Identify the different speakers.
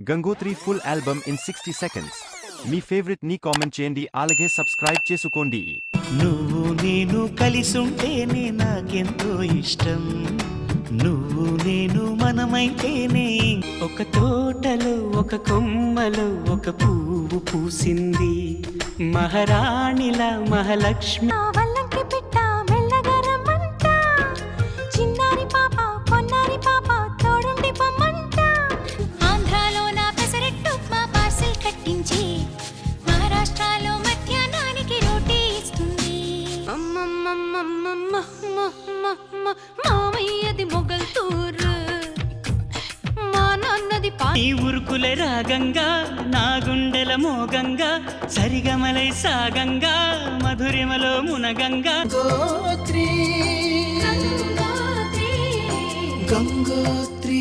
Speaker 1: Gangotri full album in 60 seconds. Me favourite ని comment చేయండి, అలాగే సబ్స్క్రైబ్ చేసుకోండి.
Speaker 2: నువ్వు నేను కలిసుంటేనే నాకెంతో ఇష్టం. నువ్వు నేను మనమైతేనే. ఒక తోటలో ఒక కొమ్మలో ఒక పువ్వు పూసింది, మహారాణిలా మహాలక్ష్మి.
Speaker 3: వల్లంకి పిట్ట మెల్లగరమంట, చిన్నారి పాప పొన్నారి పాప తోడుండి పొమ్మంట. ఆంధ్రాలో నా పెసరెట్టు మా పార్సిల్ కట్టించి, మహారాష్ట్రలో మధ్యాహ్నానికి రోటీ ఇస్తుంది. మామయ్యది మొగల్తూరు, మా నాన్నది
Speaker 2: ఈ ఉరుకుల రాగంగా నా గుండెల మోగంగా, సరిగమలై సాగంగా మధురిమలో మునగంగా.
Speaker 3: గంగోత్రి
Speaker 2: గంగోత్రి